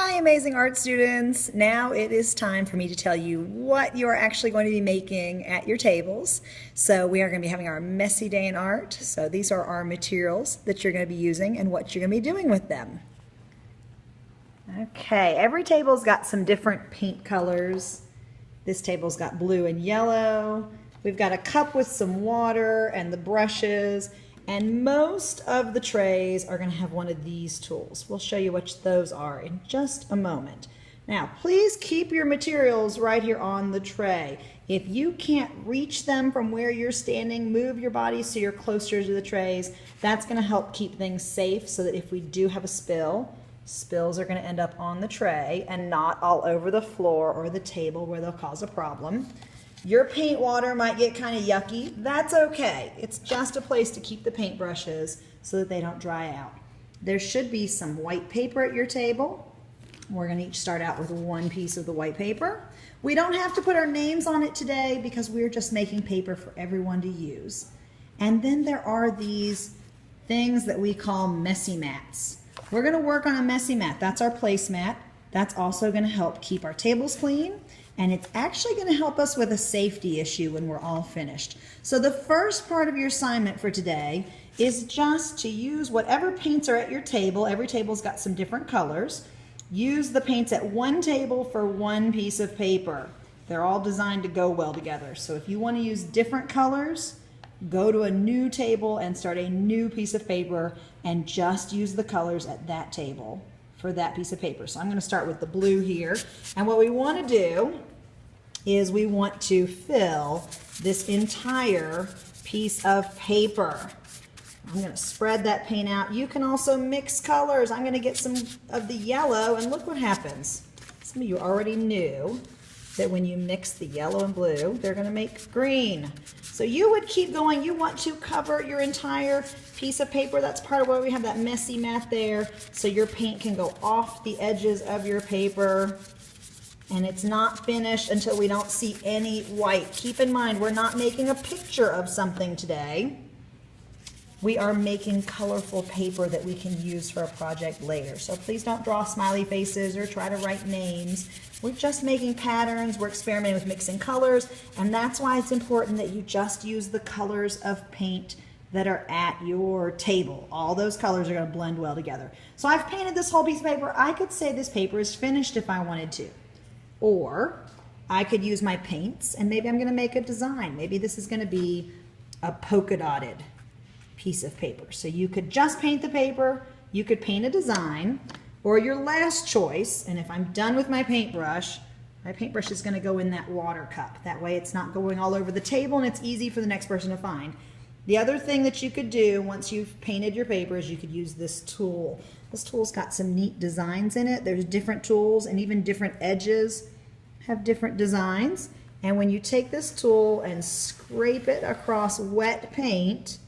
Hi, amazing art students. Now it is time for me to tell you what you are actually going to be making at your tables. So we are going to be having our messy day in art. So these are our materials that you're going to be using and what you're going to be doing with them. Okay, every table's got some different paint colors. This table's got blue and yellow. We've got a cup with some water and the brushes. And most of the trays are going to have one of these tools. We'll show you which those are in just a moment. Now, please keep your materials right here on the tray. If you can't reach them from where you're standing, move your body so you're closer to the trays. That's going to help keep things safe so that if we do have a spill, spills are going to end up on the tray and not all over the floor or the table where they'll cause a problem. Your paint water might get kind of yucky. That's okay. It's just a place to keep the paintbrushes so that they don't dry out. There should be some white paper at your table. We're going to each start out with one piece of the white paper. We don't have to put our names on it today because we're just making paper for everyone to use. And then there are these things that we call messy mats. We're going to work on a messy mat. That's our placemat. That's also going to help keep our tables clean. And it's actually going to help us with a safety issue when we're all finished. So the first part of your assignment for today is just to use whatever paints are at your table. Every table's got some different colors. Use the paints at one table for one piece of paper. They're all designed to go well together. So if you want to use different colors, go to a new table and start a new piece of paper and just use the colors at that table for that piece of paper. So I'm going to start with the blue here. And what we want to do is we want to fill this entire piece of paper. I'm going to spread that paint out. You can also mix colors. I'm going to get some of the yellow and look what happens. Some of you already knew that when you mix the yellow and blue, they're going to make green. So you would keep going. You want to cover your entire piece of paper. That's part of why we have that messy mat there, so your paint can go off the edges of your paper. And it's not finished until we don't see any white. Keep in mind, we're not making a picture of something today. We are making colorful paper that we can use for a project later. So please don't draw smiley faces or try to write names. We're just making patterns. We're experimenting with mixing colors. And that's why it's important that you just use the colors of paint that are at your table. All those colors are going to blend well together. So I've painted this whole piece of paper. I could say this paper is finished if I wanted to. Or I could use my paints and maybe I'm going to make a design. Maybe this is going to be a polka dotted piece of paper. So you could just paint the paper, you could paint a design, or your last choice, and if I'm done with my paintbrush is going to go in that water cup. That way it's not going all over the table and it's easy for the next person to find. The other thing that you could do once you've painted your paper is you could use this tool. This tool's got some neat designs in it. There's different tools and even different edges have different designs. And when you take this tool and scrape it across wet paint,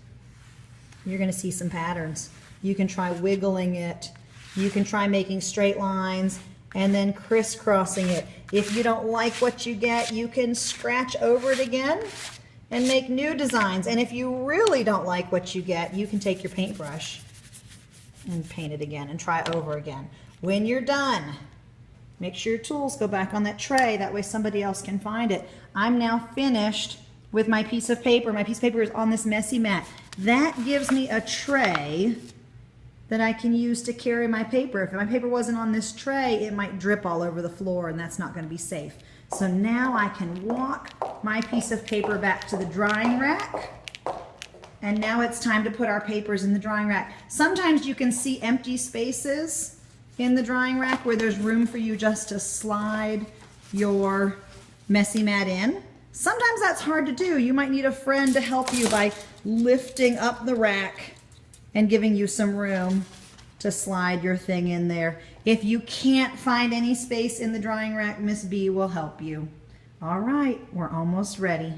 you're going to see some patterns. You can try wiggling it. You can try making straight lines and then crisscrossing it. If you don't like what you get, you can scratch over it again and make new designs. And if you really don't like what you get, you can take your paintbrush and paint it again and try over again. When you're done, make sure your tools go back on that tray. That way somebody else can find it. I'm now finished with my piece of paper. My piece of paper is on this messy mat. That gives me a tray that I can use to carry my paper. If my paper wasn't on this tray, it might drip all over the floor and that's not going to be safe. So now I can walk my piece of paper back to the drying rack. And now it's time to put our papers in the drying rack. Sometimes you can see empty spaces in the drying rack where there's room for you just to slide your messy mat in. Sometimes that's hard to do. You might need a friend to help you by lifting up the rack and giving you some room to slide your thing in there. If you can't find any space in the drying rack, Miss B will help you. All right, we're almost ready.